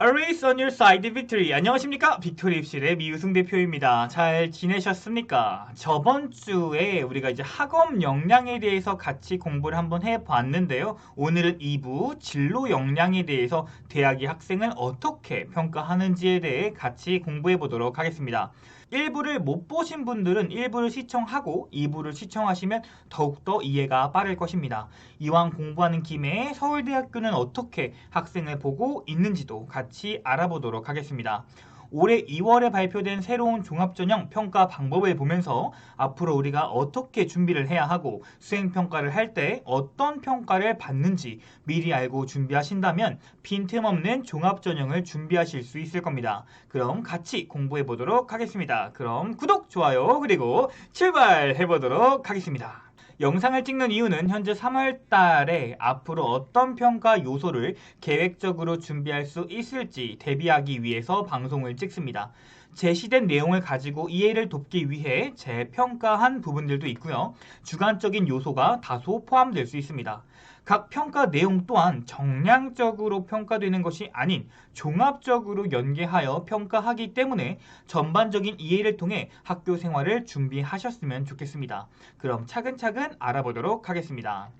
A race on your side, victory. 안녕하십니까? 빅토리 입실의 미우승 대표입니다. 잘 지내셨습니까? 저번 주에 우리가 이제 학업 역량에 대해서 같이 공부를 한번 해봤는데요. 오늘은 2부 진로 역량에 대해서 대학의 학생을 어떻게 평가하는지에 대해 같이 공부해 보도록 하겠습니다. 1부를 못 보신 분들은 1부를 시청하고 2부를 시청하시면 더욱더 이해가 빠를 것입니다. 이왕 공부하는 김에 서울대학교는 어떻게 학생을 보고 있는지도 같이 알아보도록 하겠습니다. 올해 2월에 발표된 새로운 종합전형 평가 방법을 보면서 앞으로 우리가 어떻게 준비를 해야 하고 수행평가를 할 때 어떤 평가를 받는지 미리 알고 준비하신다면 빈틈없는 종합전형을 준비하실 수 있을 겁니다. 그럼 같이 공부해 보도록 하겠습니다. 그럼 구독, 좋아요, 그리고 출발해 보도록 하겠습니다. 영상을 찍는 이유는 현재 3월 달에 앞으로 어떤 평가 요소를 계획적으로 준비할 수 있을지 대비하기 위해서 방송을 찍습니다. 제시된 내용을 가지고 이해를 돕기 위해 재평가한 부분들도 있고요. 주관적인 요소가 다소 포함될 수 있습니다. 각 평가 내용 또한 정량적으로 평가되는 것이 아닌 종합적으로 연계하여 평가하기 때문에 전반적인 이해를 통해 학교 생활을 준비하셨으면 좋겠습니다. 그럼 차근차근 알아보도록 하겠습니다.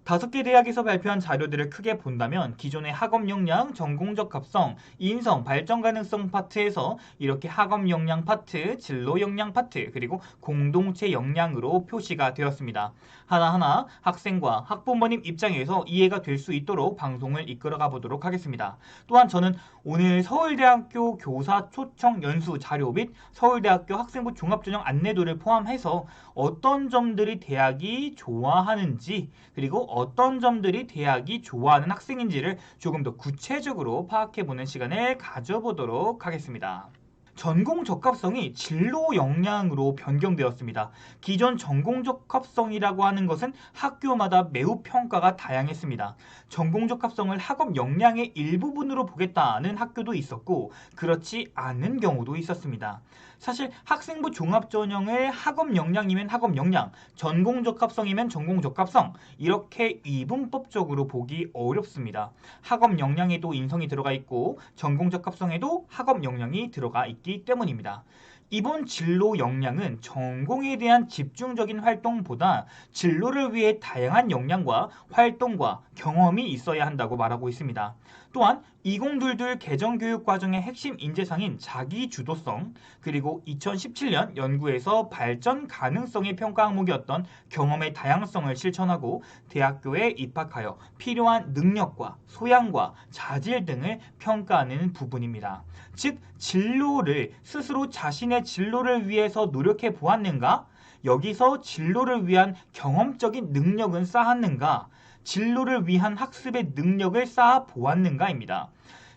5개 대학에서 발표한 자료들을 크게 본다면 기존의 학업 역량, 전공적 합성, 인성, 발전 가능성 파트에서 이렇게 학업 역량 파트, 진로 역량 파트, 그리고 공동체 역량으로 표시가 되었습니다. 하나하나 학생과 학부모님 입장에서 이해가 될 수 있도록 방송을 이끌어가 보도록 하겠습니다. 또한 저는 오늘 서울대학교 교사 초청 연수 자료 및 서울대학교 학생부 종합전형 안내도를 포함해서 어떤 점들이 대학이 좋아하는지 그리고 어떤 점들이 대학이 좋아하는 학생인지를 조금 더 구체적으로 파악해보는 시간을 가져보도록 하겠습니다. 전공 적합성이 진로 역량으로 변경되었습니다. 기존 전공 적합성이라고 하는 것은 학교마다 매우 평가가 다양했습니다. 전공 적합성을 학업 역량의 일부분으로 보겠다는 학교도 있었고 그렇지 않은 경우도 있었습니다. 사실 학생부 종합전형을 학업 역량이면 학업 역량, 전공 적합성이면 전공 적합성 이렇게 이분법적으로 보기 어렵습니다. 학업 역량에도 인성이 들어가 있고 전공 적합성에도 학업 역량이 들어가 있기 때문입니다. 이번 진로 역량은 전공에 대한 집중적인 활동보다 진로를 위해 다양한 역량과 활동과 경험이 있어야 한다고 말하고 있습니다. 또한 2022 개정교육과정의 핵심 인재상인 자기주도성 그리고 2017년 연구에서 발전 가능성의 평가 항목이었던 경험의 다양성을 실천하고 대학교에 입학하여 필요한 능력과 소양과 자질 등을 평가하는 부분입니다. 즉 진로를 스스로 자신의 진로를 위해서 노력해 보았는가? 여기서 진로를 위한 경험적인 능력은 쌓았는가? 진로를 위한 학습의 능력을 쌓아 보았는가입니다.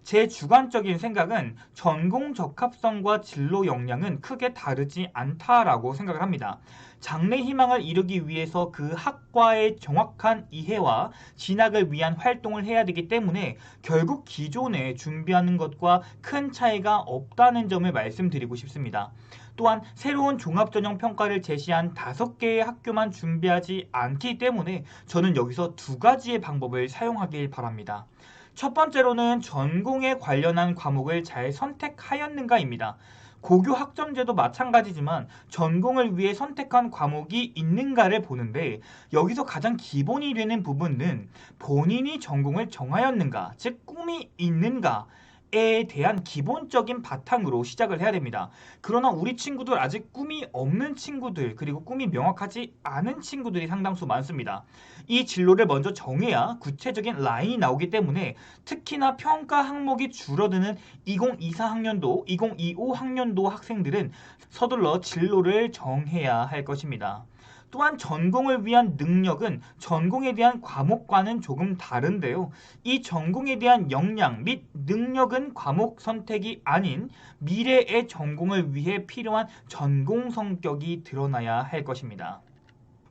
제 주관적인 생각은 전공 적합성과 진로 역량은 크게 다르지 않다라고 생각을 합니다. 장래 희망을 이루기 위해서 그 학과의 정확한 이해와 진학을 위한 활동을 해야 되기 때문에 결국 기존에 준비하는 것과 큰 차이가 없다는 점을 말씀드리고 싶습니다. 또한 새로운 종합전형 평가를 제시한 5개의 학교만 준비하지 않기 때문에 저는 여기서 2가지의 방법을 사용하길 바랍니다. 첫 번째로는 전공에 관련한 과목을 잘 선택하였는가입니다. 고교 학점제도 마찬가지지만 전공을 위해 선택한 과목이 있는가를 보는데 여기서 가장 기본이 되는 부분은 본인이 전공을 정하였는가, 즉 꿈이 있는가 에 대한 기본적인 바탕으로 시작을 해야 됩니다. 그러나 우리 친구들 아직 꿈이 없는 친구들 그리고 꿈이 명확하지 않은 친구들이 상당수 많습니다. 이 진로를 먼저 정해야 구체적인 라인이 나오기 때문에 특히나 평가 항목이 줄어드는 2024학년도, 2025학년도 학생들은 서둘러 진로를 정해야 할 것입니다. 또한 전공을 위한 능력은 전공에 대한 과목과는 조금 다른데요. 이 전공에 대한 역량 및 능력은 과목 선택이 아닌 미래의 전공을 위해 필요한 전공 성격이 드러나야 할 것입니다.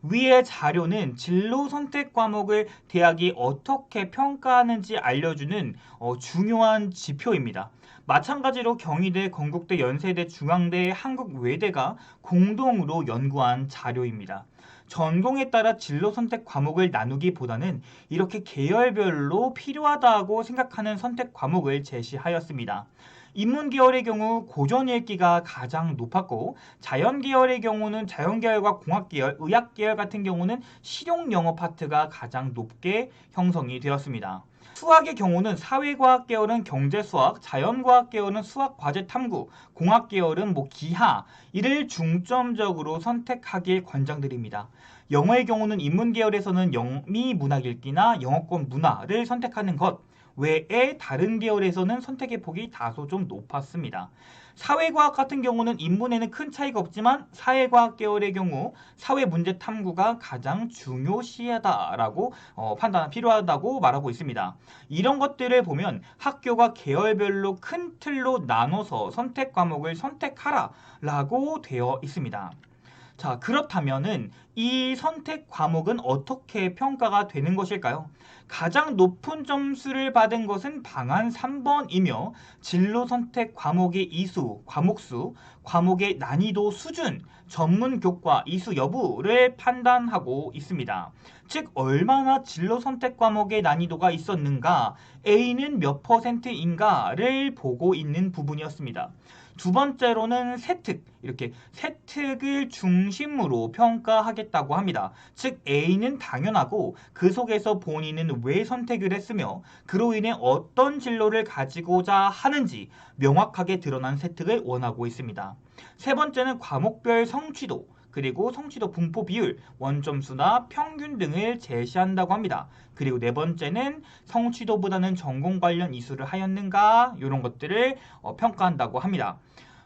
위의 자료는 진로 선택 과목을 대학이 어떻게 평가하는지 알려주는 중요한 지표입니다. 마찬가지로 경희대, 건국대, 연세대, 중앙대, 한국외대가 공동으로 연구한 자료입니다. 전공에 따라 진로 선택 과목을 나누기보다는 이렇게 계열별로 필요하다고 생각하는 선택 과목을 제시하였습니다. 인문 계열의 경우 고전 읽기가 가장 높았고, 자연 계열의 경우는 자연 계열과 공학 계열, 의학 계열 같은 경우는 실용 영어 파트가 가장 높게 형성이 되었습니다. 수학의 경우는 사회과학 계열은 경제수학, 자연과학 계열은 수학 과제 탐구, 공학 계열은 기하, 이를 중점적으로 선택하길 권장드립니다. 영어의 경우는 인문 계열에서는 영미 문학 읽기나 영어권 문화를 선택하는 것 외에 다른 계열에서는 선택의 폭이 다소 좀 높았습니다. 사회과학 같은 경우는 인문에는 큰 차이가 없지만 사회과학 계열의 경우 사회 문제 탐구가 가장 중요시하다라고 필요하다고 말하고 있습니다. 이런 것들을 보면 학교가 계열별로 큰 틀로 나눠서 선택 과목을 선택하라라고 되어 있습니다. 자, 그렇다면은 이 선택 과목은 어떻게 평가가 되는 것일까요? 가장 높은 점수를 받은 것은 방안 3번이며 진로 선택 과목의 이수, 과목수, 과목의 난이도 수준, 전문 교과 이수 여부를 판단하고 있습니다. 즉 얼마나 진로 선택 과목의 난이도가 있었는가, A는 몇 %인가를 보고 있는 부분이었습니다. 두 번째로는 세특, 이렇게 세특을 중심으로 평가하겠다고 합니다. 즉 A는 당연하고 그 속에서 본인은 왜 선택을 했으며 그로 인해 어떤 진로를 가지고자 하는지 명확하게 드러난 세특을 원하고 있습니다. 세 번째는 과목별 성취도, 그리고 성취도 분포 비율, 원점수나 평균 등을 제시한다고 합니다. 그리고 네 번째는 성취도보다는 전공 관련 이수를 하였는가, 이런 것들을 평가한다고 합니다.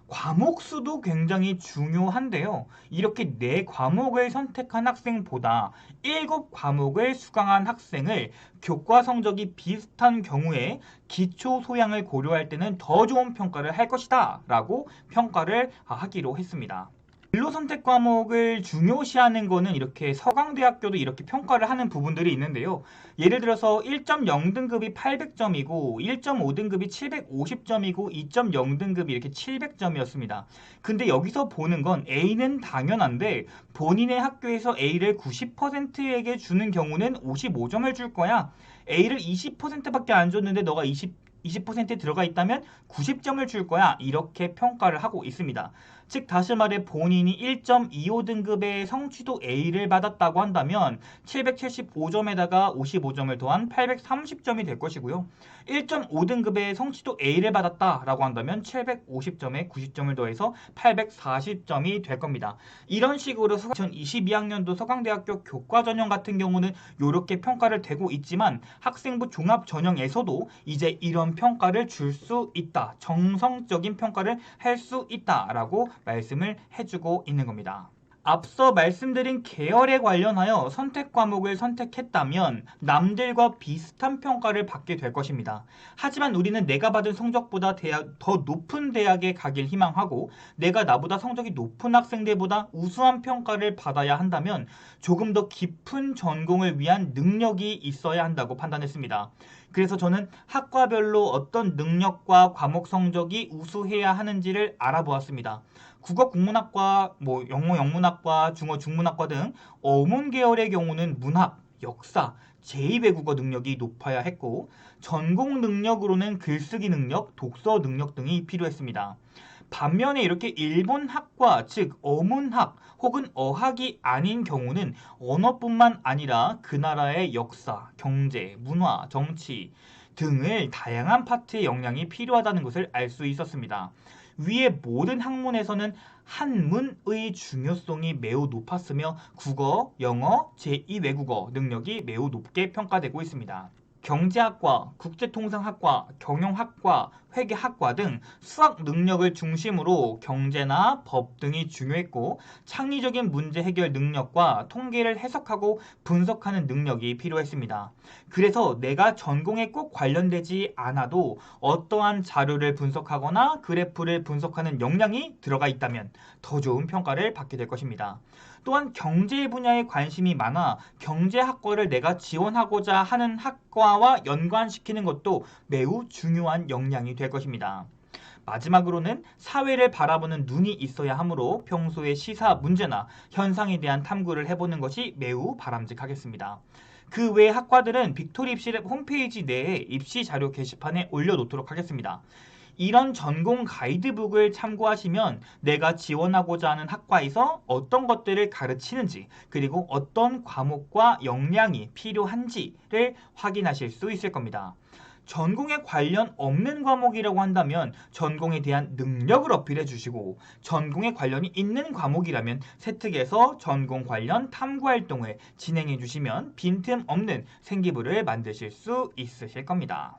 과목 수도 굉장히 중요한데요. 이렇게 4과목을 선택한 학생보다 7과목을 수강한 학생을 교과 성적이 비슷한 경우에 기초 소양을 고려할 때는 더 좋은 평가를 할 것이다 라고 평가를 하기로 했습니다. 진로 선택 과목을 중요시하는 거는 이렇게 서강대학교도 이렇게 평가를 하는 부분들이 있는데요. 예를 들어서 1.0등급이 800점이고 1.5등급이 750점이고 2.0등급이 이렇게 700점이었습니다. 근데 여기서 보는 건 A는 당연한데 본인의 학교에서 A를 90%에게 주는 경우는 55점을 줄 거야. A를 20%밖에 안 줬는데 너가 20% 들어가 있다면 90점을 줄 거야. 이렇게 평가를 하고 있습니다. 즉 다시 말해 본인이 1.25등급의 성취도 A를 받았다고 한다면 775점에다가 55점을 더한 830점이 될 것이고요. 1.5등급의 성취도 A를 받았다라고 한다면 750점에 90점을 더해서 840점이 될 겁니다. 이런 식으로 2022학년도 서강대학교 교과전형 같은 경우는 이렇게 평가를 되고 있지만 학생부 종합전형에서도 이제 이런 평가를 줄 수 있다. 정성적인 평가를 할 수 있다라고 말씀을 해주고 있는 겁니다. 앞서 말씀드린 계열에 관련하여 선택 과목을 선택했다면 남들과 비슷한 평가를 받게 될 것입니다. 하지만 우리는 내가 받은 성적보다 더 높은 대학에 가길 희망하고 내가 나보다 성적이 높은 학생들보다 우수한 평가를 받아야 한다면 조금 더 깊은 전공을 위한 능력이 있어야 한다고 판단했습니다. 그래서 저는 학과별로 어떤 능력과 과목 성적이 우수해야 하는지를 알아보았습니다. 국어 국문학과, 영어 영문학과, 중어 중문학과 등 어문 계열의 경우는 문학, 역사, 제2외국어 능력이 높아야 했고 전공 능력으로는 글쓰기 능력, 독서 능력 등이 필요했습니다. 반면에 이렇게 일본학과, 즉 어문학 혹은 어학이 아닌 경우는 언어뿐만 아니라 그 나라의 역사, 경제, 문화, 정치 등을 다양한 파트의 역량이 필요하다는 것을 알 수 있었습니다. 위의 모든 학문에서는 한문의 중요성이 매우 높았으며 국어, 영어, 제2외국어 능력이 매우 높게 평가되고 있습니다. 경제학과, 국제통상학과, 경영학과, 회계학과 등 수학 능력을 중심으로 경제나 법 등이 중요했고 창의적인 문제 해결 능력과 통계를 해석하고 분석하는 능력이 필요했습니다. 그래서 내가 전공에 꼭 관련되지 않아도 어떠한 자료를 분석하거나 그래프를 분석하는 역량이 들어가 있다면 더 좋은 평가를 받게 될 것입니다. 또한 경제 분야에 관심이 많아 경제학과를 내가 지원하고자 하는 학과와 연관시키는 것도 매우 중요한 역량이 될 것입니다. 마지막으로는 사회를 바라보는 눈이 있어야 하므로 평소에 시사 문제나 현상에 대한 탐구를 해보는 것이 매우 바람직하겠습니다. 그 외 학과들은 빅토리 입시랩 홈페이지 내에 입시 자료 게시판에 올려놓도록 하겠습니다. 이런 전공 가이드북을 참고하시면 내가 지원하고자 하는 학과에서 어떤 것들을 가르치는지 그리고 어떤 과목과 역량이 필요한지를 확인하실 수 있을 겁니다. 전공에 관련 없는 과목이라고 한다면 전공에 대한 능력을 어필해 주시고 전공에 관련이 있는 과목이라면 세특에서 전공 관련 탐구 활동을 진행해 주시면 빈틈없는 생기부를 만드실 수 있으실 겁니다.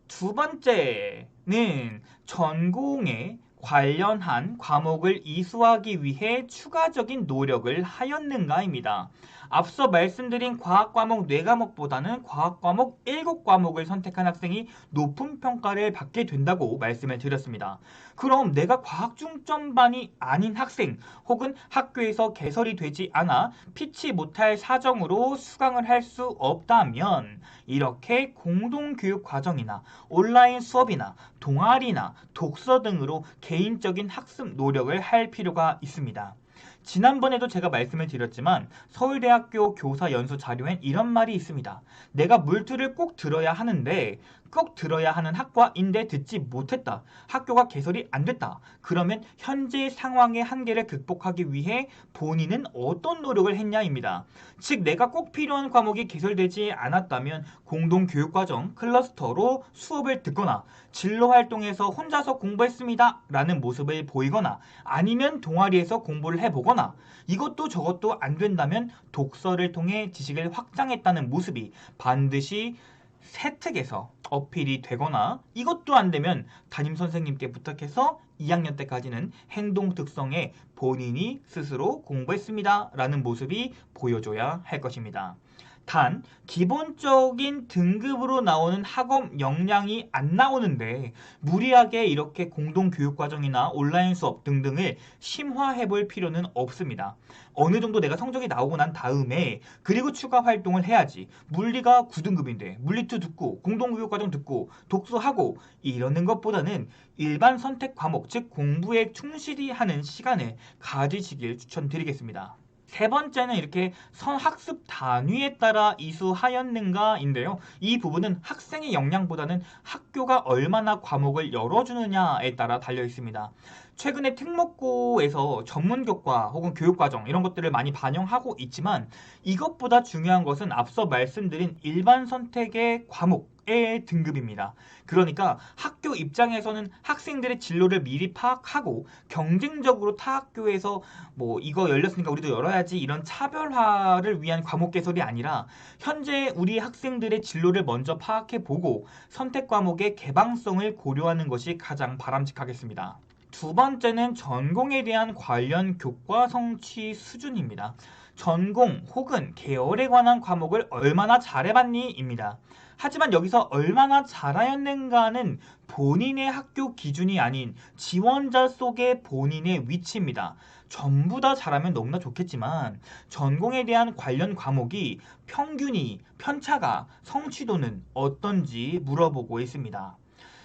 두 번째는 전공에 관련한 과목을 이수하기 위해 추가적인 노력을 하였는가입니다. 앞서 말씀드린 과학과목 4과목보다는 과학과목 7과목을 선택한 학생이 높은 평가를 받게 된다고 말씀을 드렸습니다. 그럼 내가 과학 중점반이 아닌 학생 혹은 학교에서 개설이 되지 않아 피치 못할 사정으로 수강을 할 수 없다면 이렇게 공동교육 과정이나 온라인 수업이나 동아리나 독서 등으로 개인적인 학습 노력을 할 필요가 있습니다. 지난번에도 제가 말씀을 드렸지만 서울대학교 교사 연수 자료엔 이런 말이 있습니다. 내가 물투를 꼭 들어야 하는데 꼭 들어야 하는 학과인데 듣지 못했다. 학교가 개설이 안 됐다. 그러면 현재 상황의 한계를 극복하기 위해 본인은 어떤 노력을 했냐입니다. 즉 내가 꼭 필요한 과목이 개설되지 않았다면 공동교육과정 클러스터로 수업을 듣거나 진로활동에서 혼자서 공부했습니다 라는 모습을 보이거나 아니면 동아리에서 공부를 해보거나 이것도 저것도 안 된다면 독서를 통해 지식을 확장했다는 모습이 반드시 세특에서 어필이 되거나 이것도 안 되면 담임선생님께 부탁해서 2학년 때까지는 행동 특성에 본인이 스스로 공부했습니다 라는 모습이 보여줘야 할 것입니다. 단 기본적인 등급으로 나오는 학업 역량이 안 나오는데 무리하게 이렇게 공동교육과정이나 온라인 수업 등등을 심화해 볼 필요는 없습니다. 어느 정도 내가 성적이 나오고 난 다음에 그리고 추가 활동을 해야지. 물리가 9등급인데 물리2 듣고 공동교육과정 듣고 독서하고 이러는 것보다는 일반 선택 과목 즉 공부에 충실히 하는 시간을 가지시길 추천드리겠습니다. 세 번째는 이렇게 학습 단위에 따라 이수하였는가인데요. 이 부분은 학생의 역량보다는 학교가 얼마나 과목을 열어주느냐에 따라 달려 있습니다. 최근에 특목고에서 전문교과 혹은 교육과정 이런 것들을 많이 반영하고 있지만 이것보다 중요한 것은 앞서 말씀드린 일반 선택의 과목의 등급입니다. 그러니까 학교 입장에서는 학생들의 진로를 미리 파악하고 경쟁적으로 타 학교에서 뭐 이거 열렸으니까 우리도 열어야지 이런 차별화를 위한 과목 개설이 아니라 현재 우리 학생들의 진로를 먼저 파악해보고 선택 과목의 개방성을 고려하는 것이 가장 바람직하겠습니다. 두 번째는 전공에 대한 관련 교과 성취 수준입니다. 전공 혹은 계열에 관한 과목을 얼마나 잘해봤니?입니다. 하지만 여기서 얼마나 잘하였는가는 본인의 학교 기준이 아닌 지원자 속의 본인의 위치입니다. 전부 다 잘하면 너무나 좋겠지만 전공에 대한 관련 과목이 평균이, 편차가, 성취도는 어떤지 물어보고 있습니다.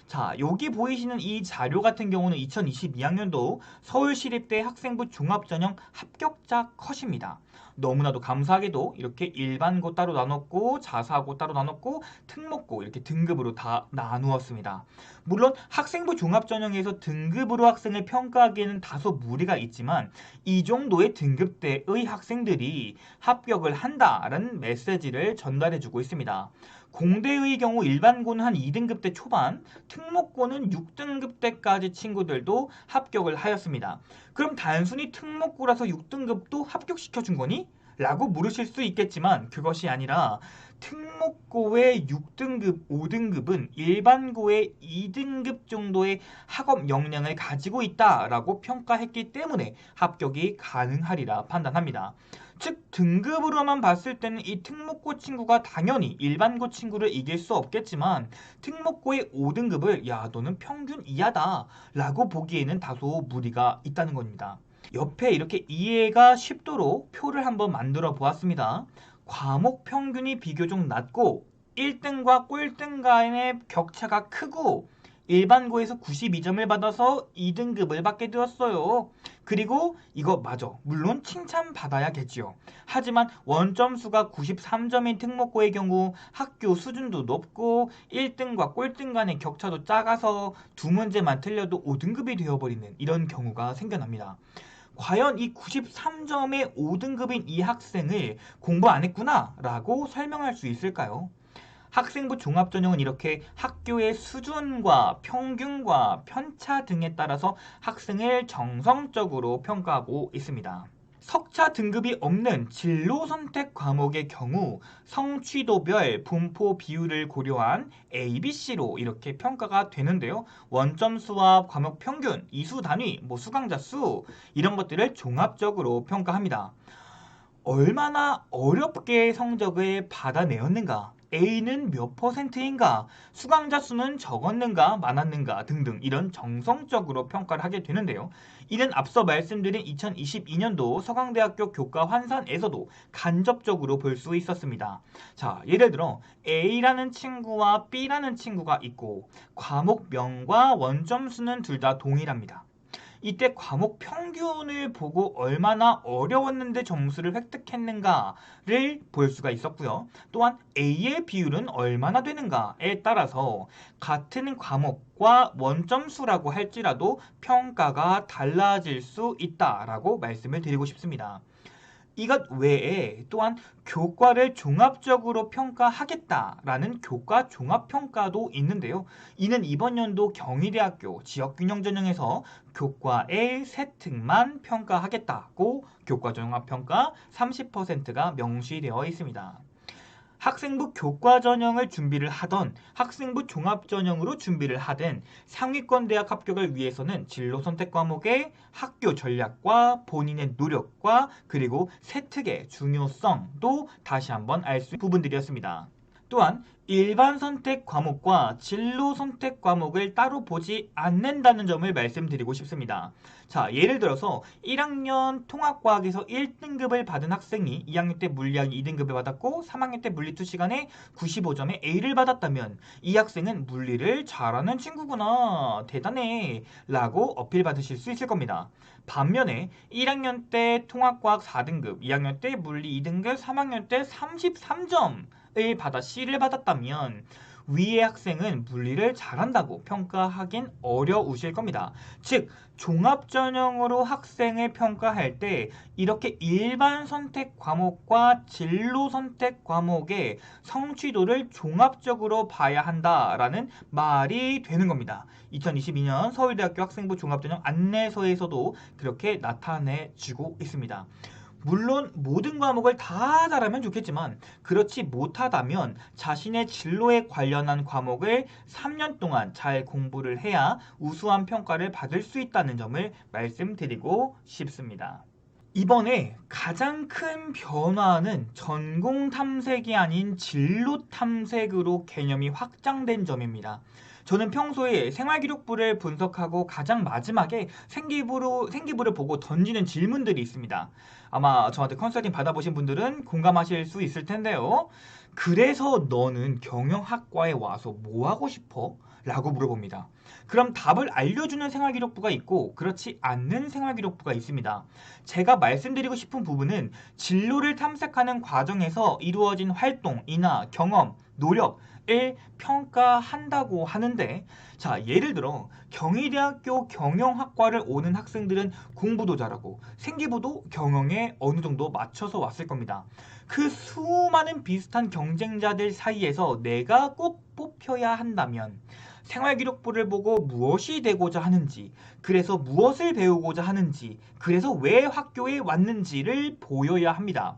자, 여기 보이시는 이 자료 같은 경우는 2022학년도 서울시립대 학생부 종합전형 합격자 컷입니다. 너무나도 감사하게도 이렇게 일반고 따로 나눴고 자사고 따로 나눴고 특목고 이렇게 등급으로 다 나누었습니다. 물론 학생부 종합전형에서 등급으로 학생을 평가하기에는 다소 무리가 있지만 이 정도의 등급대의 학생들이 합격을 한다라는 메시지를 전달해주고 있습니다. 공대의 경우 일반고는 한 2등급대 초반, 특목고는 6등급대까지 친구들도 합격을 하였습니다. 그럼 단순히 특목고라서 6등급도 합격시켜준 거니? 라고 물으실 수 있겠지만 그것이 아니라 특목고의 6등급, 5등급은 일반고의 2등급 정도의 학업 역량을 가지고 있다라고 평가했기 때문에 합격이 가능하리라 판단합니다. 즉 등급으로만 봤을 때는 이 특목고 친구가 당연히 일반고 친구를 이길 수 없겠지만 특목고의 5등급을 야 너는 평균 이하다 라고 보기에는 다소 무리가 있다는 겁니다. 옆에 이렇게 이해가 쉽도록 표를 한번 만들어 보았습니다. 과목 평균이 비교적 낮고 1등과 꼴등 간의 격차가 크고 일반고에서 92점을 받아서 2등급을 받게 되었어요. 그리고 이거 맞아. 물론 칭찬받아야겠지요. 하지만 원점수가 93점인 특목고의 경우 학교 수준도 높고 1등과 꼴등 간의 격차도 작아서 두 문제만 틀려도 5등급이 되어버리는 이런 경우가 생겨납니다. 과연 이 93점의 5등급인 이 학생을 공부 안 했구나 라고 설명할 수 있을까요? 학생부 종합전형은 이렇게 학교의 수준과 평균과 편차 등에 따라서 학생을 정성적으로 평가하고 있습니다. 석차 등급이 없는 진로 선택 과목의 경우 성취도별 분포 비율을 고려한 ABC로 이렇게 평가가 되는데요. 원점수와 과목 평균, 이수 단위, 수강자 수 이런 것들을 종합적으로 평가합니다. 얼마나 어렵게 성적을 받아내었는가, A는 몇 %인가, 수강자 수는 적었는가 많았는가 등등 이런 정성적으로 평가를 하게 되는데요. 이는 앞서 말씀드린 2022년도 서강대학교 교과 환산에서도 간접적으로 볼 수 있었습니다. 자, 예를 들어 A라는 친구와 B라는 친구가 있고 과목명과 원점수는 둘 다 동일합니다. 이때 과목 평균을 보고 얼마나 어려웠는데 점수를 획득했는가를 볼 수가 있었고요. 또한 A의 비율은 얼마나 되는가에 따라서 같은 과목과 원점수라고 할지라도 평가가 달라질 수 있다라고 말씀을 드리고 싶습니다. 이것 외에 또한 교과를 종합적으로 평가하겠다라는 교과 종합평가도 있는데요. 이는 이번 연도 경희대학교 지역균형전형에서 교과의 세 특만 평가하겠다고 교과 종합평가 30%가 명시되어 있습니다. 학생부 교과 전형을 준비를 하던 학생부 종합 전형으로 준비를 하든 상위권 대학 합격을 위해서는 진로 선택 과목의 학교 전략과 본인의 노력과 그리고 세특의 중요성도 다시 한번 알 수 있는 부분들이었습니다. 또한 일반 선택 과목과 진로 선택 과목을 따로 보지 않는다는 점을 말씀드리고 싶습니다. 자, 예를 들어서 1학년 통합과학에서 1등급을 받은 학생이 2학년 때 물리학 2등급을 받았고 3학년 때 물리 2시간에 95점에 A를 받았다면 이 학생은 물리를 잘하는 친구구나, 대단해 라고 어필 받으실 수 있을 겁니다. 반면에 1학년 때 통합과학 4등급, 2학년 때 물리 2등급, 3학년 때 33점 을 받아 C를 받았다면 위의 학생은 물리를 잘한다고 평가하긴 어려우실 겁니다. 즉 종합전형으로 학생을 평가할 때 이렇게 일반 선택 과목과 진로 선택 과목의 성취도를 종합적으로 봐야 한다라는 말이 되는 겁니다. 2022년 서울대학교 학생부 종합전형 안내서에서도 그렇게 나타내주고 있습니다. 물론 모든 과목을 다 잘하면 좋겠지만 그렇지 못하다면 자신의 진로에 관련한 과목을 3년 동안 잘 공부를 해야 우수한 평가를 받을 수 있다는 점을 말씀드리고 싶습니다. 이번에 가장 큰 변화는 전공 탐색이 아닌 진로 탐색으로 개념이 확장된 점입니다. 저는 평소에 생활기록부를 분석하고 가장 마지막에 생기부를 보고 던지는 질문들이 있습니다. 아마 저한테 컨설팅 받아보신 분들은 공감하실 수 있을 텐데요. 그래서 너는 경영학과에 와서 뭐 하고 싶어? 라고 물어봅니다. 그럼 답을 알려주는 생활기록부가 있고 그렇지 않는 생활기록부가 있습니다. 제가 말씀드리고 싶은 부분은 진로를 탐색하는 과정에서 이루어진 활동이나 경험, 노력을 평가한다고 하는데, 자, 예를 들어 경희대학교 경영학과를 오는 학생들은 공부도 잘하고 생기부도 경영에 어느 정도 맞춰서 왔을 겁니다. 그 수많은 비슷한 경쟁자들 사이에서 내가 꼭 뽑혀야 한다면 생활기록부를 보고 무엇이 되고자 하는지, 그래서 무엇을 배우고자 하는지, 그래서 왜 학교에 왔는지를 보여야 합니다.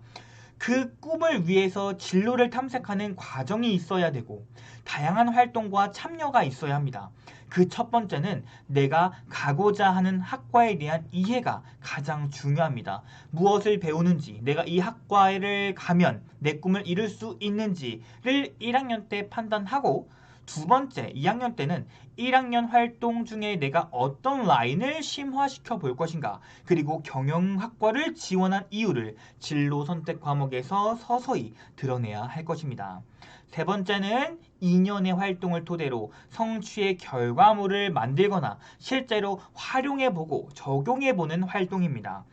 그 꿈을 위해서 진로를 탐색하는 과정이 있어야 되고 다양한 활동과 참여가 있어야 합니다. 그 첫 번째는 내가 가고자 하는 학과에 대한 이해가 가장 중요합니다. 무엇을 배우는지, 내가 이 학과를 가면 내 꿈을 이룰 수 있는지를 1학년 때 판단하고, 두 번째, 2학년 때는 1학년 활동 중에 내가 어떤 라인을 심화시켜 볼 것인가, 그리고 경영학과를 지원한 이유를 진로 선택 과목에서 서서히 드러내야 할 것입니다. 세 번째는 2년의 활동을 토대로 성취의 결과물을 만들거나 실제로 활용해보고 적용해보는 활동입니다.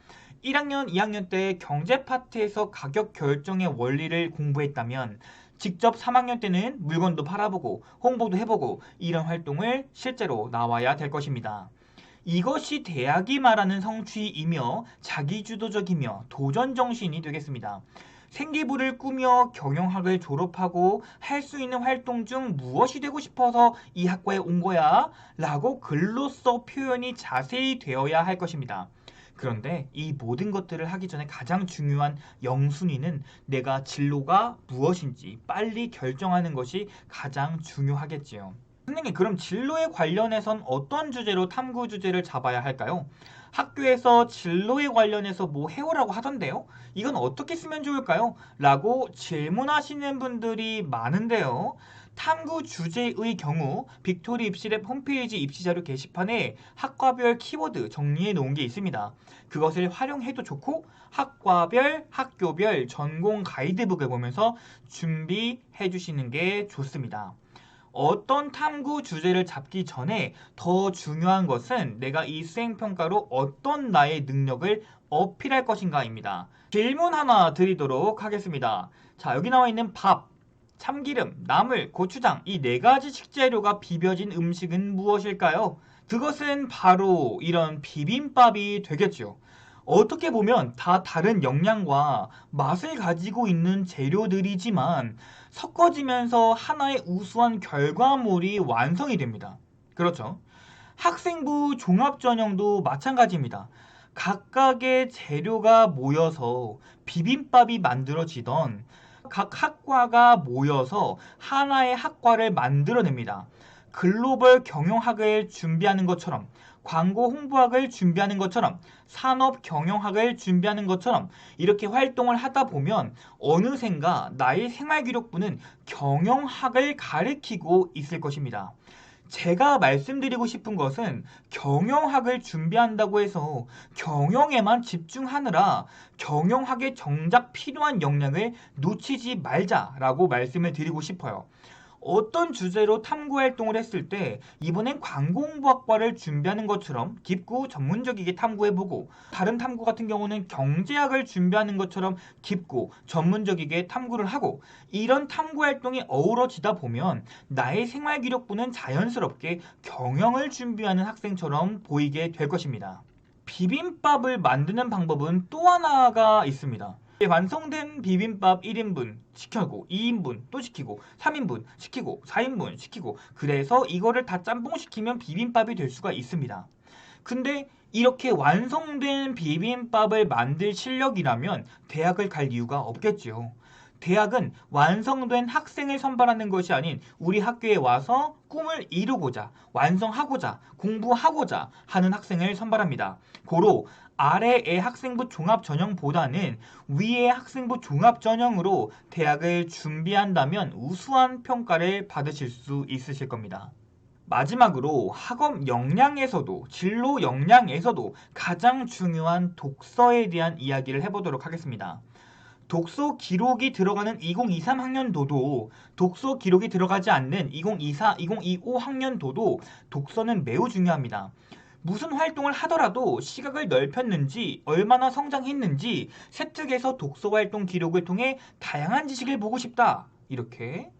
1학년, 2학년 때 경제 파트에서 가격 결정의 원리를 공부했다면 직접 3학년 때는 물건도 팔아보고 홍보도 해보고 이런 활동을 실제로 나와야 될 것입니다. 이것이 대학이 말하는 성취이며 자기주도적이며 도전정신이 되겠습니다. 생기부를 꾸며 경영학을 졸업하고 할 수 있는 활동 중 무엇이 되고 싶어서 이 학과에 온 거야? 라고 글로써 표현이 자세히 되어야 할 것입니다. 그런데 이 모든 것들을 하기 전에 가장 중요한 영순위는 내가 진로가 무엇인지 빨리 결정하는 것이 가장 중요하겠지요. 선생님, 그럼 진로에 관련해선 어떤 주제로 탐구 주제를 잡아야 할까요? 학교에서 진로에 관련해서 뭐 해오라고 하던데요? 이건 어떻게 쓰면 좋을까요? 라고 질문하시는 분들이 많은데요. 탐구 주제의 경우 빅토리 입시랩 홈페이지 입시자료 게시판에 학과별 키워드 정리해 놓은 게 있습니다. 그것을 활용해도 좋고 학과별, 학교별 전공 가이드북을 보면서 준비해 주시는 게 좋습니다. 어떤 탐구 주제를 잡기 전에 더 중요한 것은 내가 이 수행평가로 어떤 나의 능력을 어필할 것인가입니다. 질문 하나 드리도록 하겠습니다. 자, 여기 나와 있는 밥, 참기름, 나물, 고추장 이 네 가지 식재료가 비벼진 음식은 무엇일까요? 그것은 바로 이런 비빔밥이 되겠죠. 어떻게 보면 다 다른 영양과 맛을 가지고 있는 재료들이지만 섞어지면서 하나의 우수한 결과물이 완성이 됩니다. 그렇죠? 학생부 종합전형도 마찬가지입니다. 각각의 재료가 모여서 비빔밥이 만들어지던 각 학과가 모여서 하나의 학과를 만들어냅니다. 글로벌 경영학을 준비하는 것처럼, 광고 홍보학을 준비하는 것처럼, 산업 경영학을 준비하는 것처럼 이렇게 활동을 하다 보면 어느샌가 나의 생활기록부는 경영학을 가리키고 있을 것입니다. 제가 말씀드리고 싶은 것은 경영학을 준비한다고 해서 경영에만 집중하느라 경영학에 정작 필요한 역량을 놓치지 말자라고 말씀을 드리고 싶어요. 어떤 주제로 탐구 활동을 했을 때 이번엔 광고홍보학과를 준비하는 것처럼 깊고 전문적이게 탐구해보고 다른 탐구 같은 경우는 경제학을 준비하는 것처럼 깊고 전문적이게 탐구를 하고 이런 탐구 활동이 어우러지다 보면 나의 생활기록부는 자연스럽게 경영을 준비하는 학생처럼 보이게 될 것입니다. 비빔밥을 만드는 방법은 또 하나가 있습니다. 완성된 비빔밥 1인분 시키고 2인분 또 시키고 3인분 시키고 4인분 시키고 그래서 이거를 다 짬뽕시키면 비빔밥이 될 수가 있습니다. 근데 이렇게 완성된 비빔밥을 만들 실력이라면 대학을 갈 이유가 없겠죠. 대학은 완성된 학생을 선발하는 것이 아닌 우리 학교에 와서 꿈을 이루고자 완성하고자 공부하고자 하는 학생을 선발합니다. 고로 아래의 학생부 종합전형보다는 위의 학생부 종합전형으로 대학을 준비한다면 우수한 평가를 받으실 수 있으실 겁니다. 마지막으로 학업 역량에서도 진로 역량에서도 가장 중요한 독서에 대한 이야기를 해보도록 하겠습니다. 독서 기록이 들어가는 2023 학년도도 독서 기록이 들어가지 않는 2024, 2025 학년도도 독서는 매우 중요합니다. 무슨 활동을 하더라도 시각을 넓혔는지 얼마나 성장했는지 세특에서 독서활동 기록을 통해 다양한 지식을 보고 싶다. 이렇게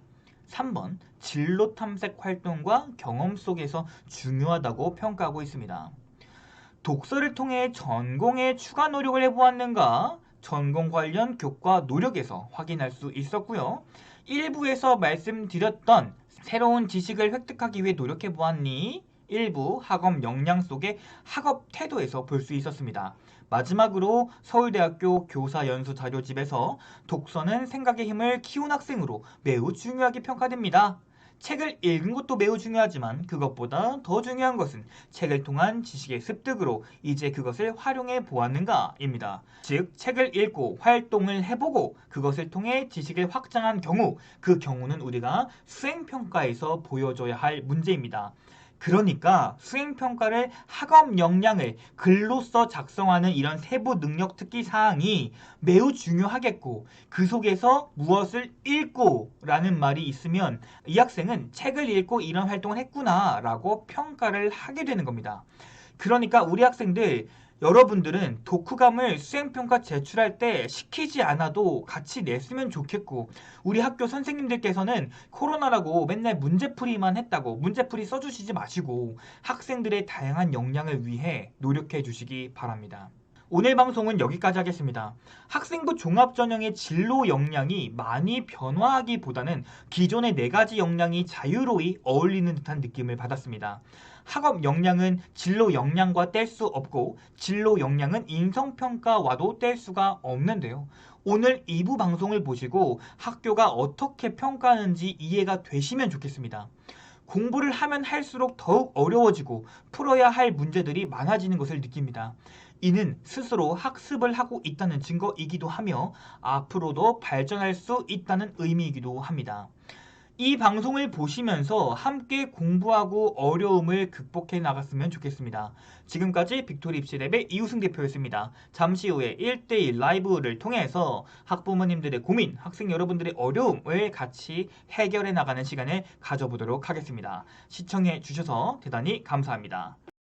3번 진로 탐색 활동과 경험 속에서 중요하다고 평가하고 있습니다. 독서를 통해 전공에 추가 노력을 해보았는가? 전공 관련 교과 노력에서 확인할 수 있었고요. 1부에서 말씀드렸던 새로운 지식을 획득하기 위해 노력해 보았니? 일부 학업 역량 속의 학업 태도에서 볼 수 있었습니다. 마지막으로 서울대학교 교사 연수 자료집에서 독서는 생각의 힘을 키운 학생으로 매우 중요하게 평가됩니다. 책을 읽은 것도 매우 중요하지만 그것보다 더 중요한 것은 책을 통한 지식의 습득으로 이제 그것을 활용해 보았는가입니다. 즉, 책을 읽고 활동을 해보고 그것을 통해 지식을 확장한 경우, 그 경우는 우리가 수행평가에서 보여줘야 할 문제입니다. 그러니까 수행평가를 학업 역량을 글로써 작성하는 이런 세부 능력 특기 사항이 매우 중요하겠고, 그 속에서 무엇을 읽고 라는 말이 있으면 이 학생은 책을 읽고 이런 활동을 했구나 라고 평가를 하게 되는 겁니다. 그러니까 우리 학생들, 여러분들은 독후감을 수행평가 제출할 때 시키지 않아도 같이 냈으면 좋겠고, 우리 학교 선생님들께서는 코로나라고 맨날 문제풀이만 했다고 문제풀이 써주시지 마시고 학생들의 다양한 역량을 위해 노력해 주시기 바랍니다. 오늘 방송은 여기까지 하겠습니다. 학생부 종합전형의 진로 역량이 많이 변화하기보다는 기존의 4가지 역량이 자유로이 어울리는 듯한 느낌을 받았습니다. 학업 역량은 진로 역량과 뗄 수 없고 진로 역량은 인성평가와도 뗄 수가 없는데요. 오늘 2부 방송을 보시고 학교가 어떻게 평가하는지 이해가 되시면 좋겠습니다. 공부를 하면 할수록 더욱 어려워지고 풀어야 할 문제들이 많아지는 것을 느낍니다. 이는 스스로 학습을 하고 있다는 증거이기도 하며 앞으로도 발전할 수 있다는 의미이기도 합니다. 이 방송을 보시면서 함께 공부하고 어려움을 극복해 나갔으면 좋겠습니다. 지금까지 빅토리 입시랩의 이우승 대표였습니다. 잠시 후에 1대1 라이브를 통해서 학부모님들의 고민, 학생 여러분들의 어려움을 같이 해결해 나가는 시간을 가져보도록 하겠습니다. 시청해 주셔서 대단히 감사합니다.